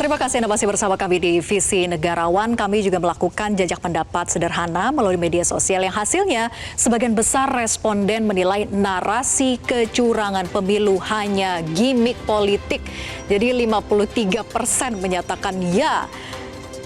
Terima kasih Anda masih bersama kami di Visi Negarawan. Kami juga melakukan jajak pendapat sederhana melalui media sosial yang hasilnya sebagian besar responden menilai narasi kecurangan pemilu hanya gimmick politik. Jadi 53% menyatakan ya,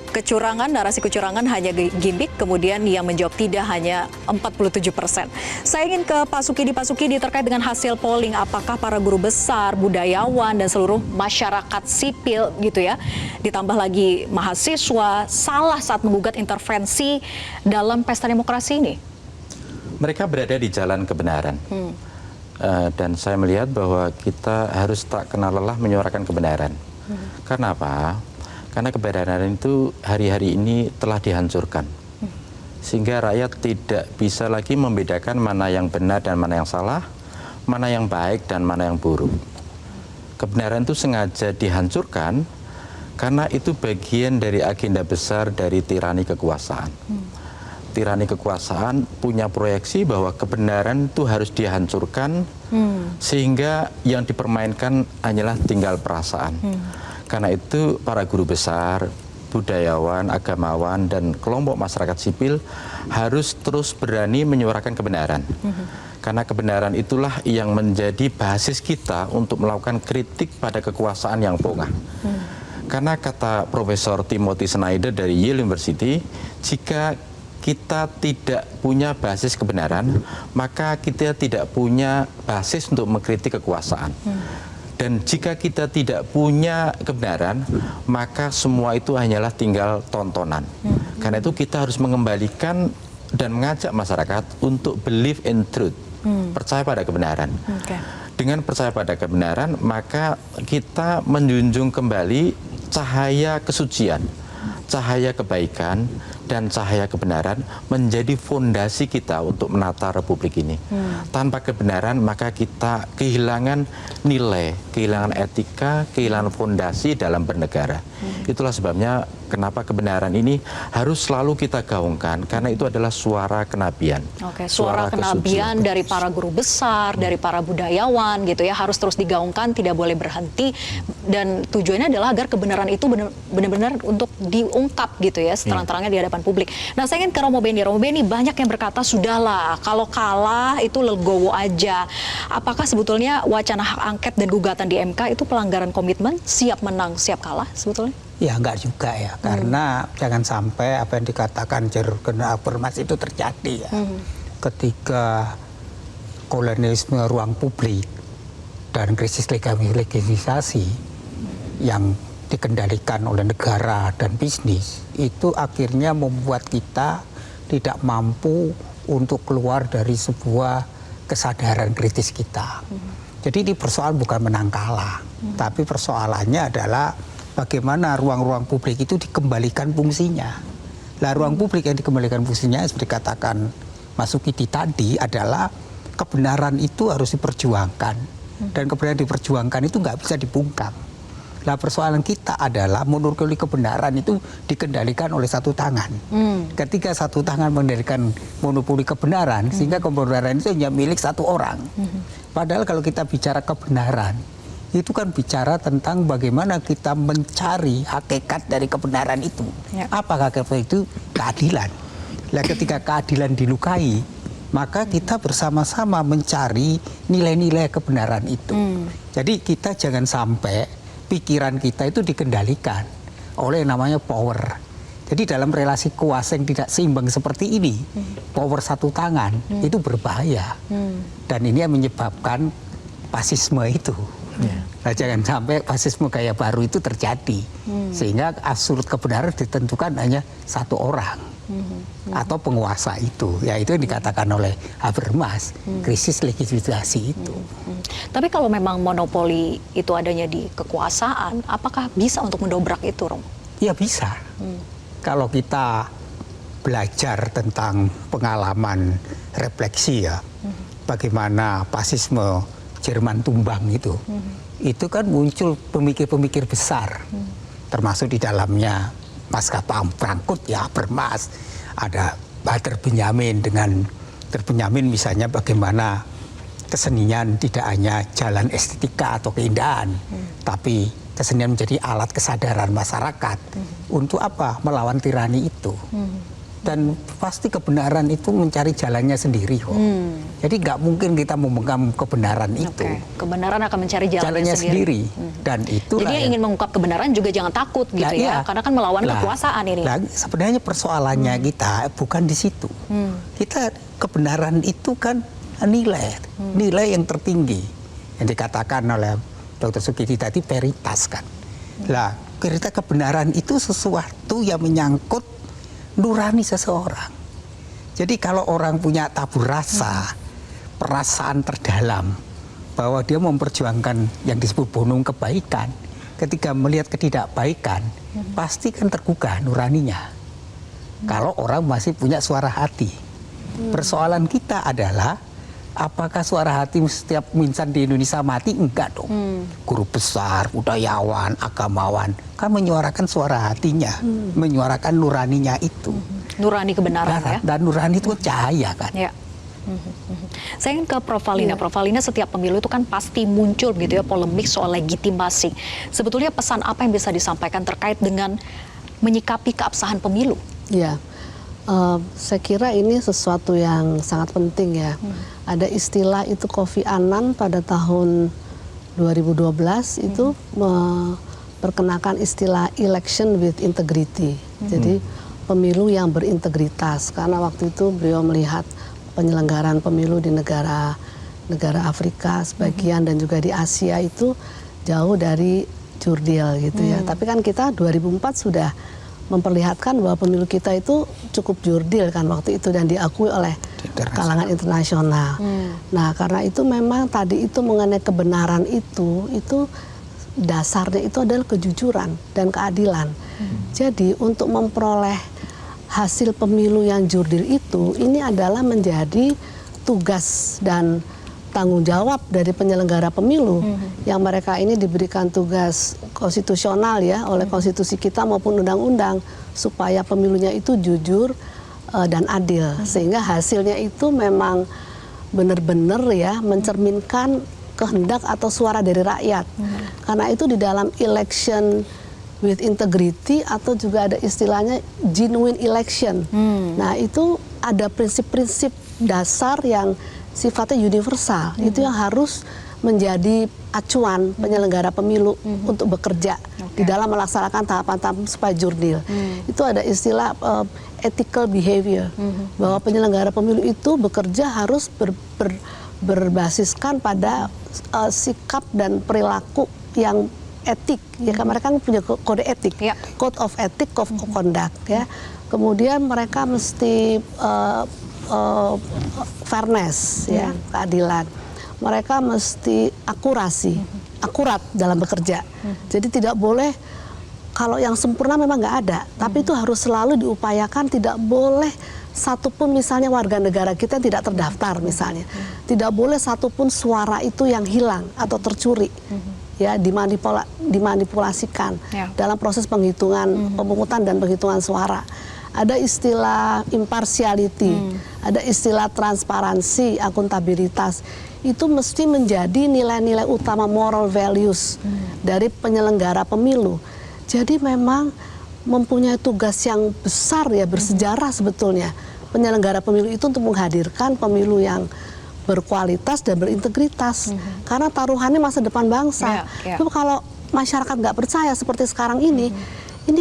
kecurangan, narasi kecurangan hanya gimmick, kemudian yang menjawab tidak hanya 47%. Saya ingin ke Pak Sukidi terkait dengan hasil polling, apakah para guru besar, budayawan, dan seluruh masyarakat sipil gitu ya, ditambah lagi mahasiswa, salah saat menggugat intervensi dalam pesta demokrasi ini? Mereka berada di jalan kebenaran. Dan saya melihat bahwa kita harus tak kenal lelah menyuarakan kebenaran. Karena apa? Karena kebenaran itu hari-hari ini telah dihancurkan. Sehingga rakyat tidak bisa lagi membedakan mana yang benar dan mana yang salah, mana yang baik dan mana yang buruk. Kebenaran itu sengaja dihancurkan karena itu bagian dari agenda besar dari tirani kekuasaan. Tirani kekuasaan punya proyeksi bahwa kebenaran itu harus dihancurkan, sehingga yang dipermainkan hanyalah tinggal perasaan. Karena itu para guru besar, budayawan, agamawan, dan kelompok masyarakat sipil harus terus berani menyuarakan kebenaran. Karena kebenaran itulah yang menjadi basis kita untuk melakukan kritik pada kekuasaan yang pongah. Karena kata Profesor Timothy Snyder dari Yale University, jika kita tidak punya basis kebenaran, maka kita tidak punya basis untuk mengkritik kekuasaan. Dan jika kita tidak punya kebenaran, maka semua itu hanyalah tinggal tontonan. Karena itu kita harus mengembalikan dan mengajak masyarakat untuk believe in truth, percaya pada kebenaran. Dengan percaya pada kebenaran, maka kita menjunjung kembali cahaya kesucian, cahaya kebaikan, dan cahaya kebenaran menjadi fondasi kita untuk menata republik ini. Tanpa kebenaran, maka kita kehilangan nilai, kehilangan etika, kehilangan fondasi dalam bernegara. Itulah sebabnya kenapa kebenaran ini harus selalu kita gaungkan, karena itu adalah suara kenabian. Suara kenabian dari para guru besar, dari para budayawan gitu ya, harus terus digaungkan, tidak boleh berhenti, dan tujuannya adalah agar kebenaran itu benar-benar untuk diungkap gitu ya, seterang-terangnya di hadapan publik. Nah, saya ingin ke Romo Beni. Romo Beni, banyak yang berkata sudahlah, kalau kalah itu legowo aja. Apakah sebetulnya wacana hak angket dan gugatan di MK itu pelanggaran komitmen, siap menang, siap kalah sebetulnya? Ya enggak juga ya, karena jangan sampai apa yang dikatakan Jeruk Habermas itu terjadi ya. Ketika kolonialisme ruang publik dan krisis legitimasi yang dikendalikan oleh negara dan bisnis, itu akhirnya membuat kita tidak mampu untuk keluar dari sebuah kesadaran kritis kita. Jadi ini persoalan bukan menang kalah, tapi persoalannya adalah bagaimana ruang-ruang publik itu dikembalikan fungsinya. Nah, ruang publik yang dikembalikan fungsinya, seperti katakan Mas Sukidi tadi, adalah kebenaran itu harus diperjuangkan. Dan kebenaran diperjuangkan itu nggak bisa dibungkam. Nah, persoalan kita adalah monopoli kebenaran itu dikendalikan oleh satu tangan. Ketika satu tangan mengendalikan monopoli kebenaran, sehingga kebenaran itu hanya milik satu orang. Padahal kalau kita bicara kebenaran, itu kan bicara tentang bagaimana kita mencari hakikat dari kebenaran itu. Apa hakikat itu? Keadilan. Nah, ketika keadilan dilukai, maka kita bersama-sama mencari nilai-nilai kebenaran itu. Jadi kita jangan sampai pikiran kita itu dikendalikan oleh namanya power. Jadi dalam relasi kuasa yang tidak seimbang seperti ini, power satu tangan itu berbahaya. Dan ini yang menyebabkan fasisme itu. Nah, jangan sampai fasisme gaya baru itu terjadi. Sehingga absolut kebenaran ditentukan hanya satu orang. Atau penguasa itu. Ya, itu yang dikatakan oleh Habermas, krisis legitimasi itu. Tapi kalau memang monopoli itu adanya di kekuasaan, apakah bisa untuk mendobrak itu, Rom? Ya bisa. Kalau kita belajar tentang pengalaman refleksi ya, bagaimana fasisme Jerman tumbang itu kan muncul pemikir-pemikir besar, termasuk di dalamnya Maska Frankfurt ya, Habermas, ada Walter Benjamin. Dengan Walter Benjamin misalnya bagaimana kesenian tidak hanya jalan estetika atau keindahan, tapi kesenian menjadi alat kesadaran masyarakat untuk apa? Melawan tirani itu. Dan pasti kebenaran itu mencari jalannya sendiri kok. Jadi nggak mungkin kita membungkam kebenaran itu. Kebenaran akan mencari jalannya sendiri. Dan itu. Jadi yang ingin mengungkap kebenaran juga jangan takut gitu ya, karena kan melawan kekuasaan ini. Sebenarnya persoalannya kita bukan di situ. Kita kebenaran itu kan nilai yang tertinggi yang dikatakan oleh Dr. Sukidi tadi veritas kan. Lah, kita kebenaran itu sesuatu yang menyangkut nurani seseorang. Jadi kalau orang punya tabur rasa, perasaan terdalam bahwa dia memperjuangkan yang disebut bonum kebaikan, ketika melihat ketidakbaikan, pasti kan tergugah nuraninya. Kalau orang masih punya suara hati. Persoalan kita adalah apakah suara hati setiap insan di Indonesia mati? Enggak dong. Guru besar, budayawan, agamawan kan menyuarakan suara hatinya, menyuarakan nuraninya itu. Nurani kebenaran ya. Dan nurani itu cahaya kan. Ya. Saya ingin ke Prof. Valina. Prof. Valina, setiap pemilu itu kan pasti muncul gitu ya polemik soal legitimasi. Sebetulnya pesan apa yang bisa disampaikan terkait dengan menyikapi keabsahan pemilu? Ya. Saya kira ini sesuatu yang sangat penting ya. Ada istilah itu Kofi Annan pada tahun 2012 itu memperkenalkan istilah election with integrity. Jadi pemilu yang berintegritas, karena waktu itu beliau melihat penyelenggaraan pemilu di negara Afrika sebagian dan juga di Asia itu jauh dari jurdil gitu ya. Tapi kan kita 2004 sudah memperlihatkan bahwa pemilu kita itu cukup jurdil kan waktu itu dan diakui oleh kalangan internasional. Nah, karena itu memang tadi itu mengenai kebenaran itu dasarnya itu adalah kejujuran dan keadilan. Jadi untuk memperoleh hasil pemilu yang jurdil itu, ini adalah menjadi tugas dan tanggung jawab dari penyelenggara pemilu yang mereka ini diberikan tugas konstitusional ya oleh konstitusi kita maupun undang-undang supaya pemilunya itu jujur dan adil sehingga hasilnya itu memang benar-benar ya mencerminkan kehendak atau suara dari rakyat. Karena itu di dalam election with integrity atau juga ada istilahnya genuine election. Nah, itu ada prinsip-prinsip dasar yang sifatnya universal. Itu yang harus menjadi acuan penyelenggara pemilu untuk bekerja di dalam melaksanakan tahapan-tahapan supaya jurdil. Itu ada istilah ethical behavior, bahwa penyelenggara pemilu itu bekerja harus berbasiskan pada sikap dan perilaku yang etik. Ya, mereka kan punya kode etik, code of ethic, code of conduct. Ya. Kemudian mereka mesti fairness, ya, keadilan. Mereka mesti akurat dalam bekerja. Jadi tidak boleh, kalau yang sempurna memang nggak ada, tapi itu harus selalu diupayakan, tidak boleh satupun misalnya warga negara kita tidak terdaftar misalnya. Tidak boleh satupun suara itu yang hilang atau tercuri. Ya, dimanipulasikan dalam proses penghitungan, pemungutan dan penghitungan suara. Ada istilah impartiality, ada istilah transparansi, akuntabilitas. Itu mesti menjadi nilai-nilai utama moral values dari penyelenggara pemilu. Jadi memang mempunyai tugas yang besar ya, bersejarah sebetulnya. Penyelenggara pemilu itu untuk menghadirkan pemilu yang berkualitas dan berintegritas. Karena taruhannya masa depan bangsa. Itu kalau masyarakat nggak percaya seperti sekarang ini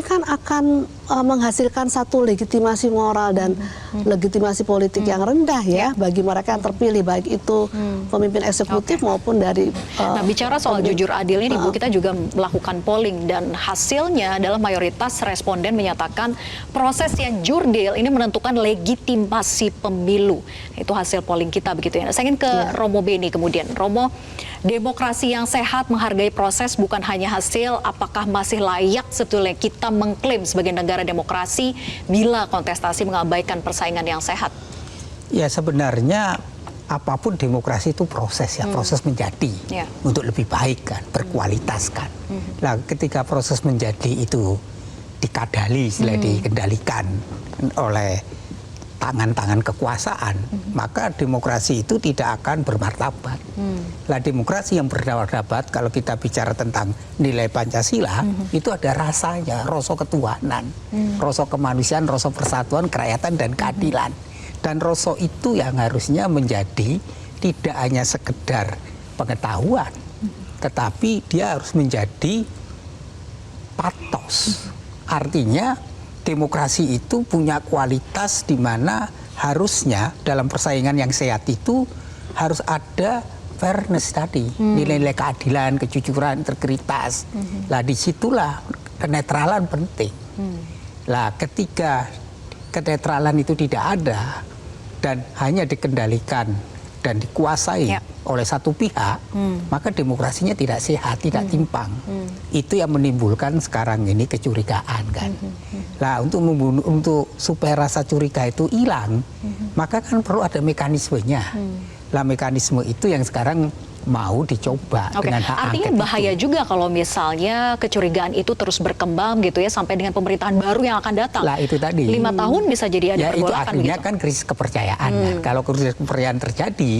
kan akan menghasilkan satu legitimasi moral dan legitimasi politik yang rendah ya bagi mereka yang terpilih, baik itu pemimpin eksekutif maupun dari Nah, bicara soal jujur adil ini Bu, kita juga melakukan polling dan hasilnya adalah mayoritas responden menyatakan proses yang jurdil ini menentukan legitimasi pemilu. Itu hasil polling kita begitu ya. Saya ingin ke Romo Beni kemudian. Romo, demokrasi yang sehat menghargai proses bukan hanya hasil, apakah masih layak sebetulnya kita mengklaim sebagai negara demokrasi bila kontestasi mengabaikan persaingan yang sehat? Ya, sebenarnya apapun demokrasi itu proses ya, proses menjadi untuk lebih baik kan, berkualitas kan. Nah, ketika proses menjadi itu dikadali, dikendalikan oleh tangan-tangan kekuasaan, maka demokrasi itu tidak akan bermartabat. Lah demokrasi yang bermartabat, kalau kita bicara tentang nilai Pancasila, itu ada rasanya, rasa ketuhanan, rasa kemanusiaan, rasa persatuan, kerakyatan, dan keadilan. Dan rasa itu yang harusnya menjadi tidak hanya sekedar pengetahuan, tetapi dia harus menjadi patos. Artinya demokrasi itu punya kualitas di mana harusnya dalam persaingan yang sehat itu harus ada fairness tadi, nilai-nilai keadilan, kejujuran, integritas. Lah disitulah kenetralan penting. Lah ketika kenetralan itu tidak ada dan hanya dikendalikan dan dikuasai oleh satu pihak, maka demokrasinya tidak sehat, tidak timpang. Itu yang menimbulkan sekarang ini kecurigaan kan. Lah untuk supaya rasa curiga itu hilang, maka kan perlu ada mekanismenya. Lah mekanisme itu yang sekarang mau dicoba dengan hak angket. Artinya bahaya juga kalau misalnya kecurigaan itu terus berkembang gitu ya sampai dengan pemerintahan baru yang akan datang. Lah itu tadi. 5 tahun bisa jadi ada ya, pergolakan itu artinya gitu. Kan krisis kepercayaan. Kan? Kalau krisis kepercayaan terjadi,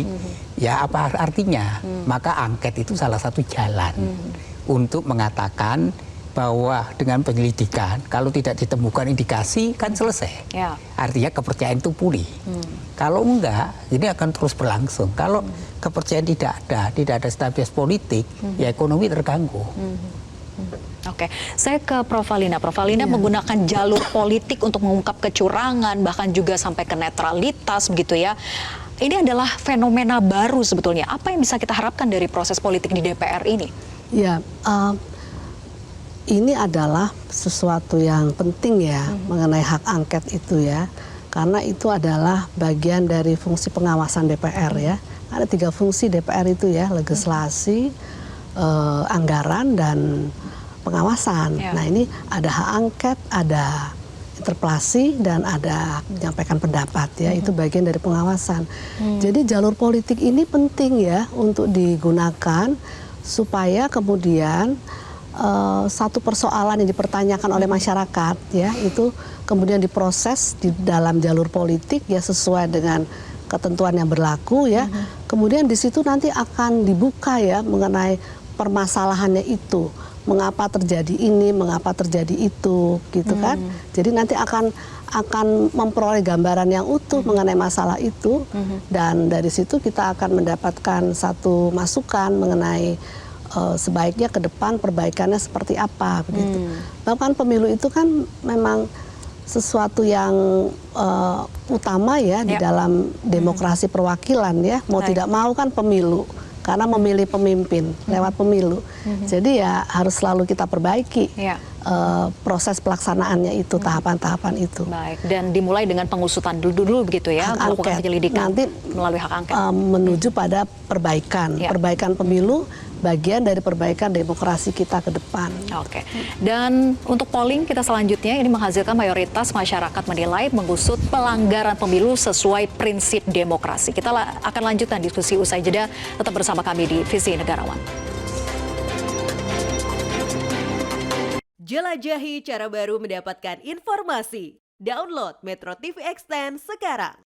ya apa artinya? Maka angket itu salah satu jalan untuk mengatakan bahwa dengan penyelidikan kalau tidak ditemukan indikasi kan selesai. Ya. Artinya kepercayaan itu pulih. Kalau enggak, ini akan terus berlangsung. Kalau kepercayaan tidak ada stabilitas politik, ya ekonomi terganggu. Oke, saya ke Prof. Valina. Prof. Valina menggunakan jalur politik untuk mengungkap kecurangan, bahkan juga sampai ke netralitas begitu ya. Ini adalah fenomena baru sebetulnya. Apa yang bisa kita harapkan dari proses politik di DPR ini? Ya, ini adalah sesuatu yang penting ya mengenai hak angket itu ya. Karena itu adalah bagian dari fungsi pengawasan DPR ya. Ada 3 fungsi DPR itu ya, legislasi, anggaran, dan pengawasan. Nah ini ada hak angket, ada interpelasi, dan ada menyampaikan pendapat ya. Itu bagian dari pengawasan. Jadi jalur politik ini penting ya untuk digunakan supaya kemudian satu persoalan yang dipertanyakan oleh masyarakat ya itu kemudian diproses di dalam jalur politik ya sesuai dengan ketentuan yang berlaku ya. Kemudian di situ nanti akan dibuka ya mengenai permasalahannya itu, mengapa terjadi ini, mengapa terjadi itu, gitu kan. Jadi nanti akan memperoleh gambaran yang utuh mengenai masalah itu, dan dari situ kita akan mendapatkan satu masukan mengenai sebaiknya ke depan perbaikannya seperti apa begitu. Bahkan pemilu itu kan memang sesuatu yang utama ya di dalam demokrasi perwakilan ya. Mau tidak mau kan pemilu, karena memilih pemimpin lewat pemilu. Jadi ya harus selalu kita perbaiki proses pelaksanaannya itu, tahapan-tahapan itu. Baik, dan dimulai dengan pengusutan dulu begitu ya, melakukan penyelidikan nanti melalui hak angket. Menuju pada perbaikan, perbaikan pemilu, bagian dari perbaikan demokrasi kita ke depan. Oke, dan untuk polling kita selanjutnya ini menghasilkan mayoritas masyarakat menilai mengusut pelanggaran pemilu sesuai prinsip demokrasi. Kita akan lanjutkan diskusi usai jeda, tetap bersama kami di Visi Negarawan. Jelajahi cara baru mendapatkan informasi. Download Metro TV Extend sekarang.